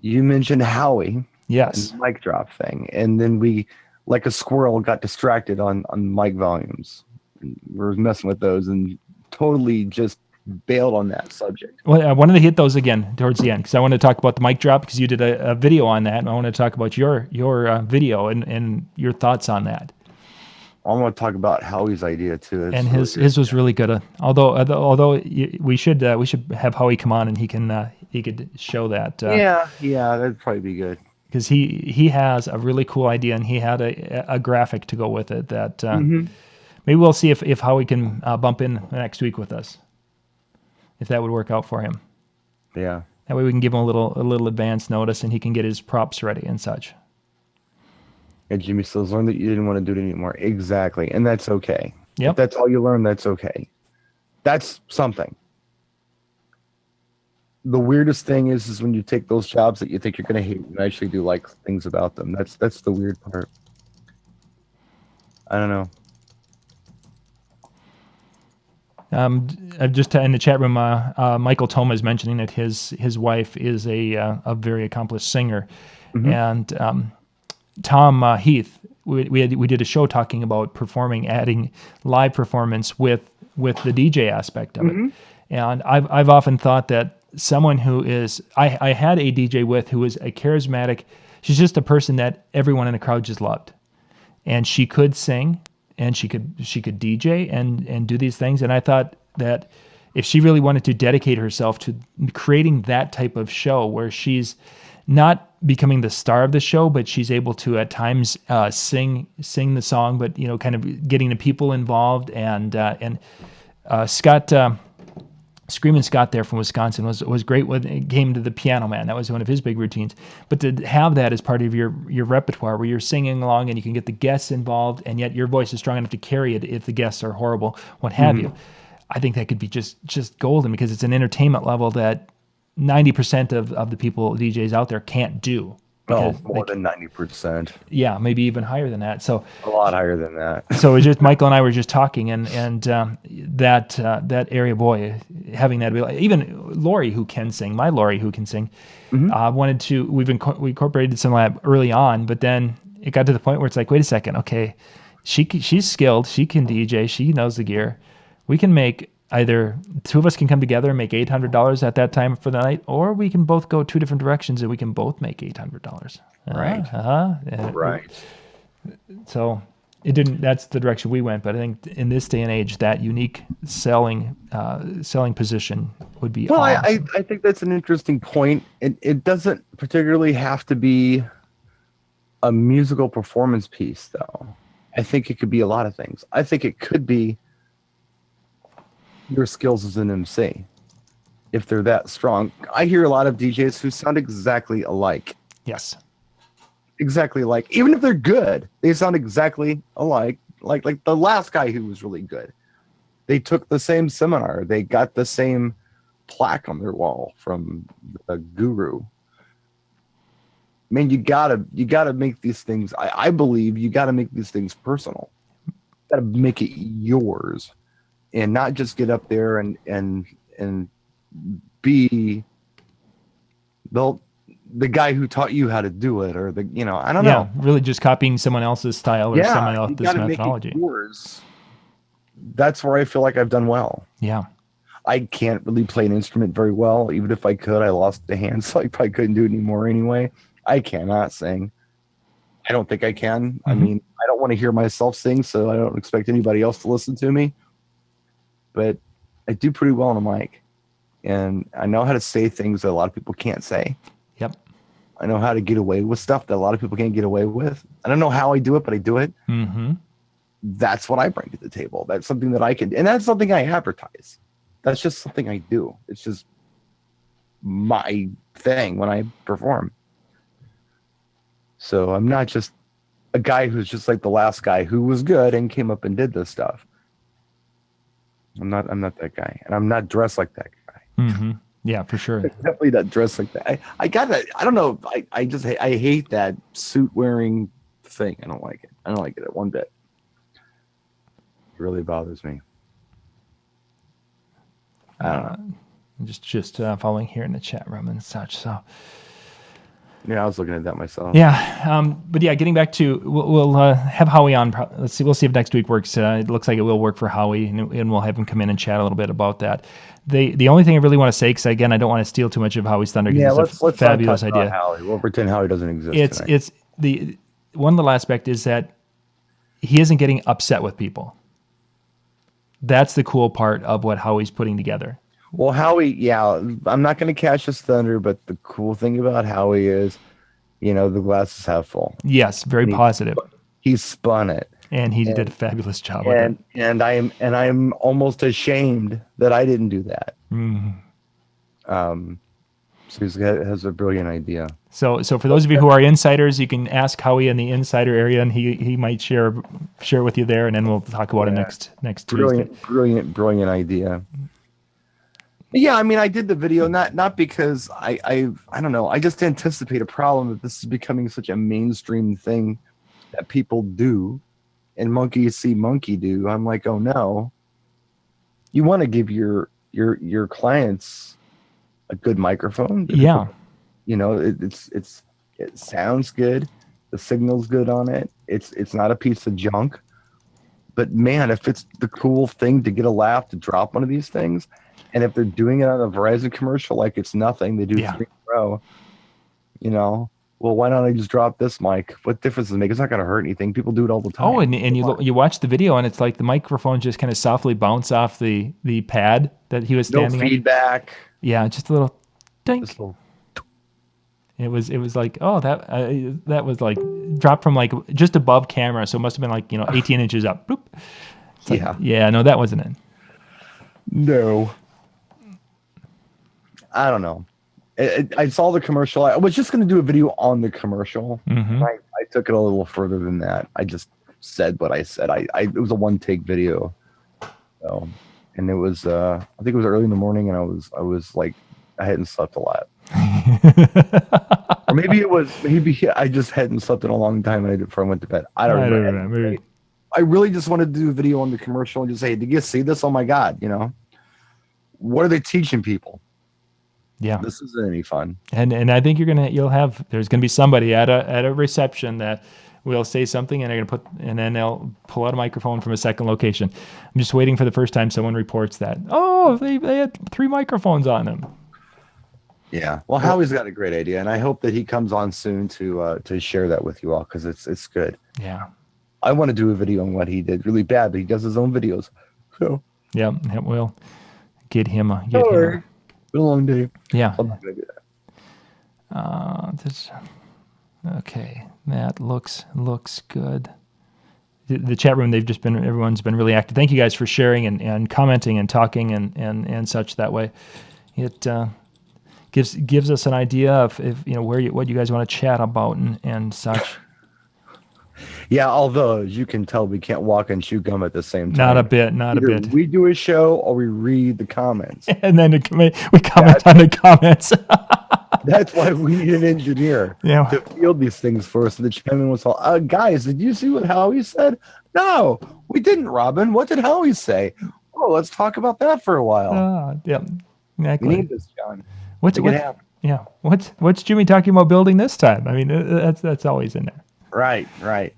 you mentioned Howie. Yes. And the mic drop thing. And then we, like a squirrel, got distracted on mic volumes. We were messing with those and totally just bailed on that subject. Well, I wanted to hit those again towards the end because I want to talk about the mic drop because you did a video on that, and I want to talk about your video and your thoughts on that. I want to talk about Howie's idea too. It's And really his good. his was really good. Although we should have Howie come on and he could show that. Yeah, that'd probably be good. Because he has a really cool idea and he had a graphic to go with it that maybe we'll see if Howie can bump in next week with us, if that would work out for him. Yeah. That way we can give him a little advance notice and he can get his props ready and such. And Jimmy Stills learned that you didn't want to do it anymore. Exactly. And that's okay. Yep. If that's all you learn, that's okay. That's something. The weirdest thing is when you take those jobs that you think you're going to hate and actually do like things about them. That's the weird part. I don't know. Just in the chat room, Michael Toma is mentioning that his wife is a very accomplished singer, and Tom Heath. We did a show talking about adding live performance with the DJ aspect of it, and I've often thought that someone who is I had a DJ who was a charismatic. She's just a person that everyone in the crowd just loved, and she could sing. And she could DJ and do these things. And I thought that if she really wanted to dedicate herself to creating that type of show where she's not becoming the star of the show, but she's able to at times sing the song, but kind of getting the people involved. And Scott. Screaming Scott there from Wisconsin was great when it came to the Piano Man. That was one of his big routines. But to have that as part of your repertoire where you're singing along and you can get the guests involved and yet your voice is strong enough to carry it if the guests are horrible, what have you, I think that could be just golden because it's an entertainment level that 90% of the people, DJs out there can't do. Oh, more than 90%. Yeah, maybe even higher than that. So a lot higher than that. So it was just Michael and I were just talking, and that area boy having that ability. Even Lori, who can sing, wanted to. We incorporated some of that early on, but then it got to the point where it's like, wait a second, okay, she's skilled, she can DJ, she knows the gear. We can make either two of us can come together and make $800 at that time for the night, or we can both go two different directions and we can both make $800. Right. Right. So it didn't. That's the direction we went. But I think in this day and age, that unique selling position would be. Well, awesome. I think that's an interesting point. It doesn't particularly have to be a musical performance piece, though. I think it could be a lot of things. I think it could be your skills as an MC, if they're that strong. I hear a lot of DJs who sound exactly alike. Yes. Exactly alike. Even if they're good, they sound exactly alike. Like the last guy who was really good. They took the same seminar. They got the same plaque on their wall from the guru. I mean, you gotta make these things. I believe you gotta make these things personal. You gotta make it yours. And not just get up there and be the guy who taught you how to do it, or I don't know. Really just copying someone else's style or someone else's methodology. Make it yours. That's where I feel like I've done well. Yeah. I can't really play an instrument very well. Even if I could, I lost the hand, so I probably couldn't do it anymore anyway. I cannot sing. I don't think I can. I mean, I don't want to hear myself sing, so I don't expect anybody else to listen to me. But I do pretty well on a mic, and I know how to say things that a lot of people can't say. Yep. I know how to get away with stuff that a lot of people can't get away with. I don't know how I do it, but I do it. That's what I bring to the table. That's something that I can, and that's something I advertise. That's just something I do. It's just my thing when I perform. So I'm not just a guy who's just like the last guy who was good and came up and did this stuff. I'm not that guy, and I'm not dressed like that guy. Yeah, for sure. Definitely not dressed like that. I don't know. I hate that suit wearing thing. I don't like it. I don't like it one bit. It really bothers me. I don't know. Just following here in the chat room and such. So Yeah, I was looking at that myself. Yeah, but yeah, getting back to we'll have Howie on. Let's see. We'll see if next week works. It looks like it will work for Howie, and we'll have him come in and chat a little bit about that. The only thing I really want to say, because again, I don't want to steal too much of Howie's thunder, because Yeah, it's a let's not fabulous talk about idea. Howie. We'll pretend Howie doesn't exist tonight. It's the one little aspect is that he isn't getting upset with people. That's the cool part of what Howie's putting together. Well, Howie, yeah, I'm not going to catch his thunder, but the cool thing about Howie is, the glass is half full. Yes, very positive, He spun it, and he did a fabulous job with it. and I'm almost ashamed that I didn't do that. So he has a brilliant idea. So for those of you who are insiders, you can ask Howie in the insider area, and he might share with you there, and then we'll talk about it next Tuesday. Brilliant idea. Yeah, I mean, I did the video not because I don't know. I just anticipate a problem that this is becoming such a mainstream thing that people do, and monkey see, monkey do. I'm like, oh no. You want to give your clients a good microphone. Yeah. It sounds good. The signal's good on it. It's not a piece of junk. But man, if it's the cool thing to get a laugh to drop one of these things, and if they're doing it on a Verizon commercial like it's nothing, they do 3 in a row. Well, why don't I just drop this mic? What difference does it make? It's not going to hurt anything. People do it all the time. Oh, and you watch the video, and it's like the microphone just kind of softly bounce off the pad that he was standing on. No feedback. Yeah, just a little dink. Just a little. It was like, oh, that was like dropped from like just above camera, so it must have been like 18 inches up. Boop. Yeah, no, that wasn't it. No, I don't know. I saw the commercial. I was just going to do a video on the commercial. Mm-hmm. I took it a little further than that. I just said what I said. It was a one-take video. So, and it was I think it was early in the morning, and I was like, I hadn't slept a lot. Or maybe I just hadn't slept in a long time, and I did before I went to bed. I don't remember. I really just wanted to do a video on the commercial and just say, did you see this? Oh my God, what are they teaching people? Yeah, this isn't any fun. And I think there's gonna be somebody at a reception that will say something, and they're gonna and then they'll pull out a microphone from a second location. I'm just waiting for the first time someone reports that. Oh, they had 3 microphones on them. Yeah. Well, Howie's got a great idea, and I hope that he comes on soon to share that with you all, because it's good. Yeah. I want to do a video on what he did really bad, but he does his own videos. So yeah, we'll get him. Been a long day. Yeah. I'm not gonna do that. Okay, that looks good. The chat room, everyone's been really active. Thank you guys for sharing and commenting and talking and such that way. It gives us an idea of what you guys want to chat about and such. Yeah, although as you can tell, we can't walk and chew gum at the same time. Not a bit. We do a show or we read the comments. And then we comment on the comments. That's why we need an engineer to field these things for us. And the chairman was all, guys, did you see what Howie said? No, we didn't, Robin. What did Howie say? Oh, let's talk about that for a while. Yeah, exactly. We need this, John. What's Jimmy talking about building this time? I mean, that's always in there. Right. Right.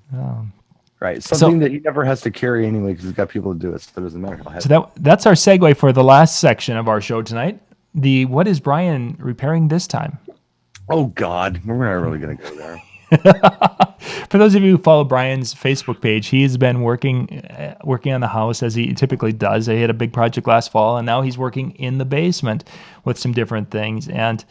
Something that he never has to carry anyway, because he's got people to do it, so it doesn't matter. So that's our segue for the last section of our show tonight. What is Brian repairing this time? Oh God, we're not really going to go there. For those of you who follow Brian's Facebook page, he's been working on the house as he typically does. He had a big project last fall, and now he's working in the basement with some different things. And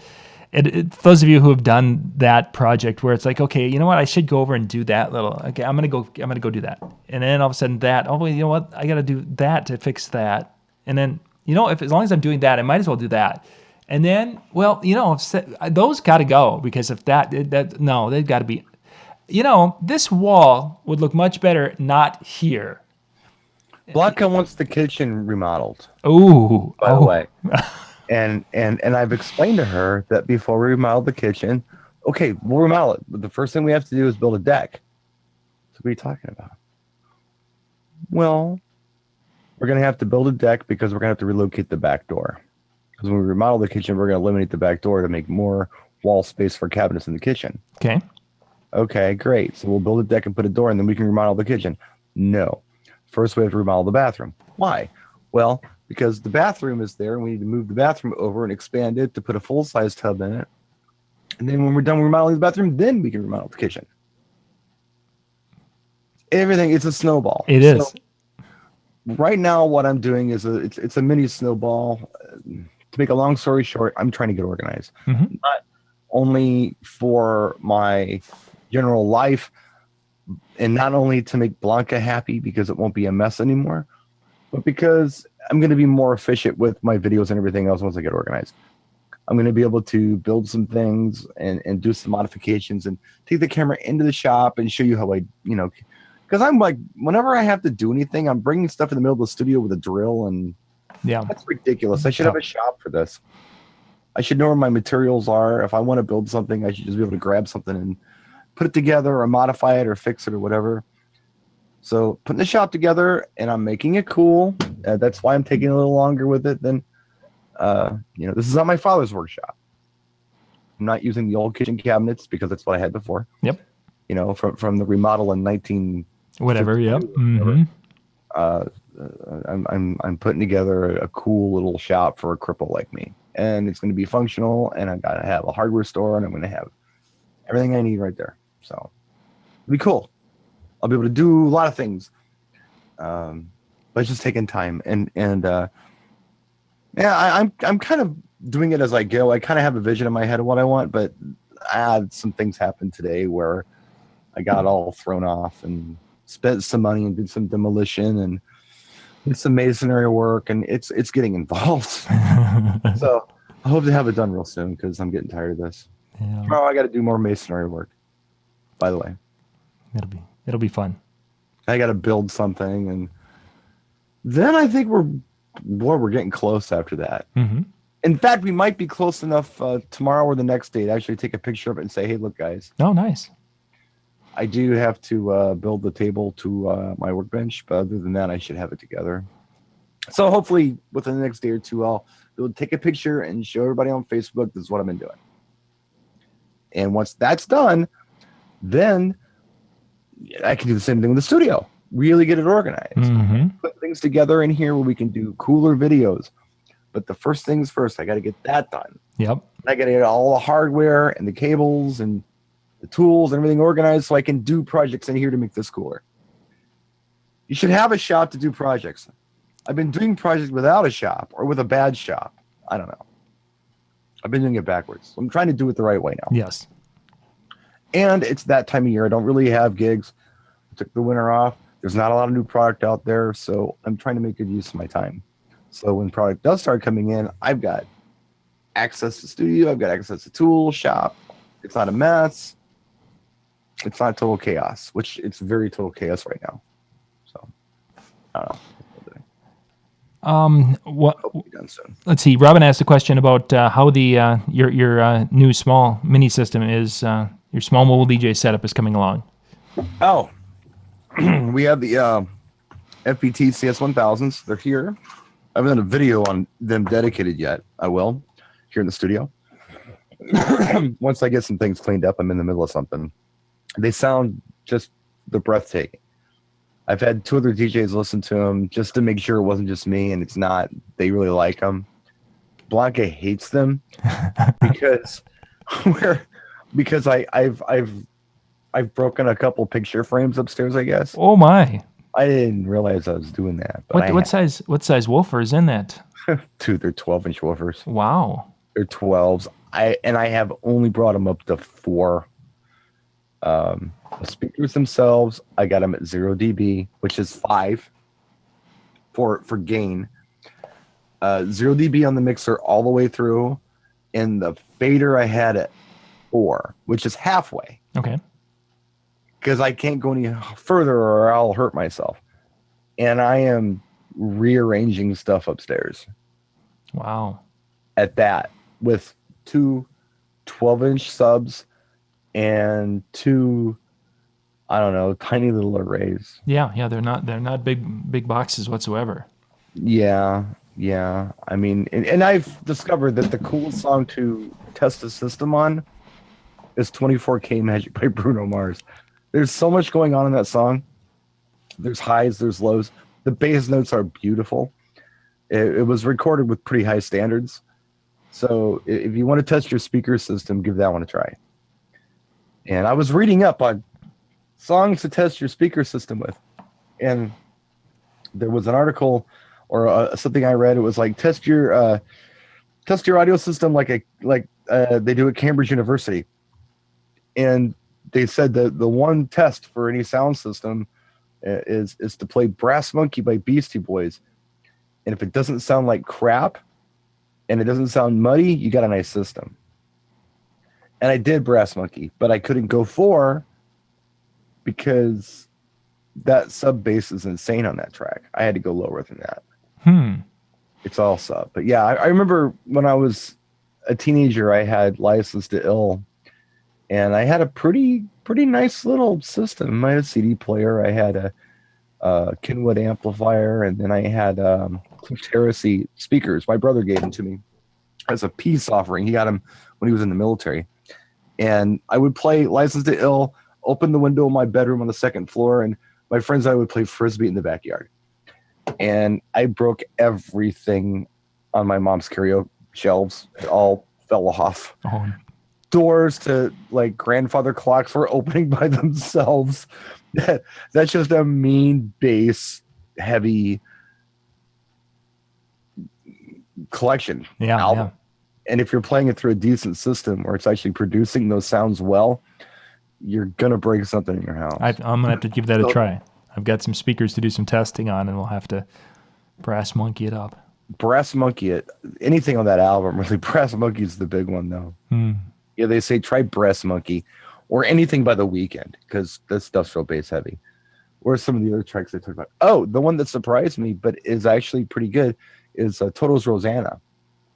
those of you who have done that project where it's like, okay, you know what, I should go over and do that little. Okay, I'm gonna go do that, and then all of a sudden you know what, I got to do that to fix that, and then as long as I'm doing that, I might as well do that. And then, those got to go, because if they've got to be, this wall would look much better not here. Blanca wants the kitchen remodeled. Ooh, by the way. And I've explained to her that before we remodel the kitchen, okay, we'll remodel it, but the first thing we have to do is build a deck. So what are you talking about? Well, we're going to have to build a deck because we're going to have to relocate the back door. Because when we remodel the kitchen, we're going to eliminate the back door to make more wall space for cabinets in the kitchen. Okay. Okay, great. So we'll build a deck and put a door, and then we can remodel the kitchen. No. First, we have to remodel the bathroom. Why? Well, because the bathroom is there, and we need to move the bathroom over and expand it to put a full-size tub in it. And then when we're done remodeling the bathroom, then we can remodel the kitchen. Everything, it's a snowball. It is. Right now, what I'm doing is it's a mini snowball. To make a long story short, I'm trying to get organized. Mm-hmm. Not only for my general life, and not only to make Blanca happy because it won't be a mess anymore, but because I'm going to be more efficient with my videos and everything else once I get organized. I'm going to be able to build some things and do some modifications and take the camera into the shop and show you how because I'm like, whenever I have to do anything, I'm bringing stuff in the middle of the studio with a drill, and that's ridiculous. I should have a shop for this. I should know where my materials are. If I want to build something, I should just be able to grab something and put it together or modify it or fix it or whatever. So putting the shop together, and I'm making it cool. That's why I'm taking a little longer with it than, this is not my father's workshop. I'm not using the old kitchen cabinets because that's what I had before. Yep. From the remodel in 19 whatever. Yep. Mm-hmm. I'm putting together a cool little shop for a cripple like me, and it's going to be functional. And I got to have a hardware store, and I'm going to have everything I need right there. So it'll be cool. I'll be able to do a lot of things, but it's just taking time. I'm kind of doing it as I go. I kind of have a vision in my head of what I want, but some things happened today where I got all thrown off and spent some money and did some demolition and did some masonry work, and it's getting involved. So I hope to have it done real soon because I'm getting tired of this. Yeah. Tomorrow I got to do more masonry work, by the way. It'll be fun. I got to build something, and then I think we're getting close after that. Mm-hmm. In fact, we might be close enough tomorrow or the next day to actually take a picture of it and say, hey, look, guys. Oh, nice. I do have to build the table to my workbench, but other than that, I should have it together. So hopefully within the next day or two, I'll be able to take a picture and show everybody on Facebook this is what I've been doing. And once that's done, then I can do the same thing with the studio. Really get it organized. Mm-hmm. Put things together in here where we can do cooler videos. But the first things first, I got to get that done. Yep. I got to get all the hardware and the cables and the tools and everything organized so I can do projects in here to make this cooler. You should have a shop to do projects. I've been doing projects without a shop or with a bad shop. I don't know. I've been doing it backwards. I'm trying to do it the right way now. Yes. And it's that time of year. I don't really have gigs. I took the winter off. There's not a lot of new product out there, so I'm trying to make good use of my time. So when product does start coming in, I've got access to studio. I've got access to tools, shop. It's not a mess. It's not total chaos, which it's very total chaos right now. So, I don't know. What? Will be done soon. Let's see. Robin asked a question about how the your new small mini system is. Your small mobile DJ setup is coming along. Oh, we have the FPT CS1000s. They're here. I haven't done a video on them dedicated yet. I will here in the studio. Once I get some things cleaned up, I'm in the middle of something. They sound just the breathtaking. I've had 2 other DJs listen to them just to make sure it wasn't just me, and it's not. They really like them. Blanca hates them because I've broken a couple picture frames upstairs, I guess. Oh my! I didn't realize I was doing that. But what size woofer is in that? 2, they're 12-inch woofers. Wow. They're 12s. I have only brought them up to 4. The speakers themselves, I got them at 0 dB, which is 5 for gain. 0 dB on the mixer all the way through, and the fader I had at 4, which is halfway. Okay. Because I can't go any further or I'll hurt myself. And I am rearranging stuff upstairs. Wow. At that, with 2 12-inch subs and 2, I don't know, tiny little arrays. Yeah, they're not big boxes whatsoever. Yeah. I mean, and I've discovered that the coolest song to test the system on is 24K Magic by Bruno Mars. There's so much going on in that song. There's highs, there's lows. The bass notes are beautiful. It was recorded with pretty high standards. So if you want to test your speaker system, give that one a try. And I was reading up on songs to test your speaker system with. And there was an article or something I read. It was like test your audio system like they do at Cambridge University. And they said that the one test for any sound system is to play Brass Monkey by Beastie Boys. And if it doesn't sound like crap and it doesn't sound muddy, you got a nice system. And I did Brass Monkey, but I couldn't go 4 because that sub bass is insane on that track. I had to go lower than that. It's all sub. But yeah, I remember when I was a teenager, I had License to Ill, and I had a pretty nice little system. I had a CD player, I had a Kenwood amplifier, and then I had Cliff Heresy speakers. My brother gave them to me as a peace offering. He got them when he was in the military. And I would play License to Ill, open the window in my bedroom on the second floor, and my friends and I would play Frisbee in the backyard. And I broke everything on my mom's karaoke shelves. It all fell off. Oh. Doors to like grandfather clocks were opening by themselves. That's just a mean bass heavy collection album. And if you're playing it through a decent system where it's actually producing those sounds well, you're gonna break something in your house. I'm gonna have to give that a try. I've got some speakers to do some testing on, and we'll have to Brass Monkey it up. Brass Monkey it. Anything on that album, really. Brass Monkey's the big one, though. Yeah, they say try Brass Monkey or anything by The Weeknd, because this stuff's real bass heavy. Or some of the other tracks they talked about. Oh, the one that surprised me, but is actually pretty good, is Toto's Rosanna.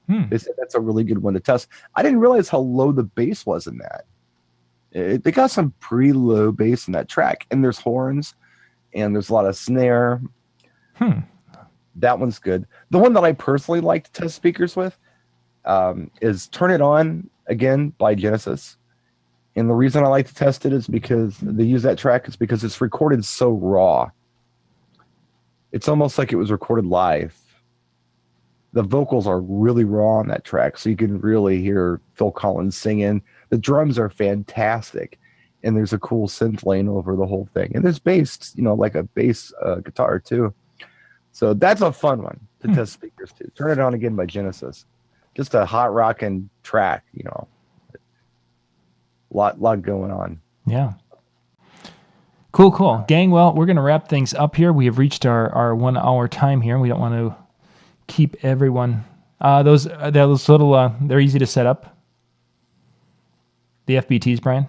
They said that's a really good one to test. I didn't realize how low the bass was in that. They got some pretty low bass in that track, and there's horns, and there's a lot of snare. That one's good. The one that I personally like to test speakers with is Turn It On, again, by Genesis. And the reason I like to test it is because they use that track is because it's recorded so raw. It's almost like it was recorded live. The vocals are really raw on that track, so you can really hear Phil Collins singing. The drums are fantastic, and there's a cool synth lane over the whole thing. And there's bass, like a bass guitar too. So that's a fun one to test speakers to. Turn It On again by Genesis. Just a hot rockin' track, Lot going on. Yeah. Cool. Gang, well, we're going to wrap things up here. We have reached our 1 hour time here. We don't want to keep everyone. Those little, they're easy to set up. The FBTs, Brian?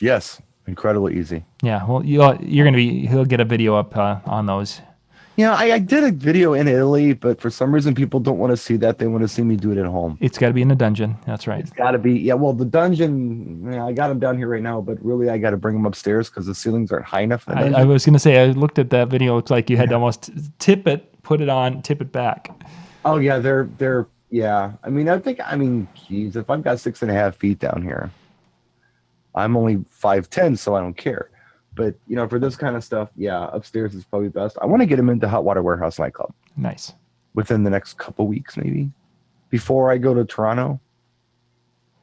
Yes. Incredibly easy. Yeah. Well, he'll get a video up on those. Yeah, I did a video in Italy, but for some reason people don't want to see that. They want to see me do it at home. It's got to be in the dungeon. That's right. It's got to be. Yeah, well, the dungeon, I got them down here right now, but really I got to bring them upstairs because the ceilings aren't high enough. I was going to say, I looked at that video. It's like you had to almost tip it, put it on, tip it back. Oh, yeah, they're yeah. Geez, if I've got 6.5 feet down here, I'm only 5'10", so I don't care. But, for this kind of stuff, yeah, upstairs is probably best. I want to get him into Hot Water Warehouse nightclub. Nice. Within the next couple weeks, maybe. Before I go to Toronto.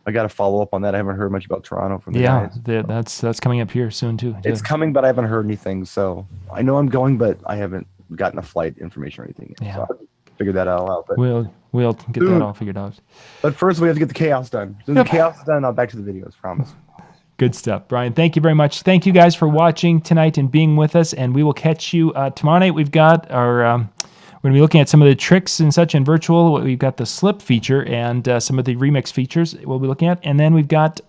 I got to follow up on that. I haven't heard much about Toronto from the guys. Yeah, that's coming up here soon, too. It's coming, but I haven't heard anything. So I know I'm going, but I haven't gotten a flight information or anything yet. Yeah. So I'll figure that all out. But we'll get that all figured out. But first, we have to get the chaos done. As soon as the chaos is done, I'll back to the videos, promise. Good stuff, Brian. Thank you very much. Thank you guys for watching tonight and being with us. And we will catch you tomorrow night. We've got our we're going to be looking at some of the tricks and such in virtual. We've got the slip feature and some of the remix features we'll be looking at. And then we've got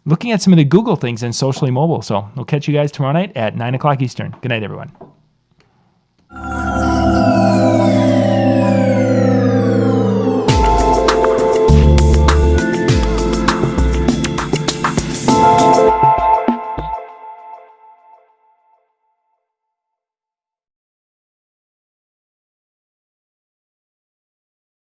looking at some of the Google things and socially mobile. So we'll catch you guys tomorrow night at 9 o'clock Eastern. Good night, everyone.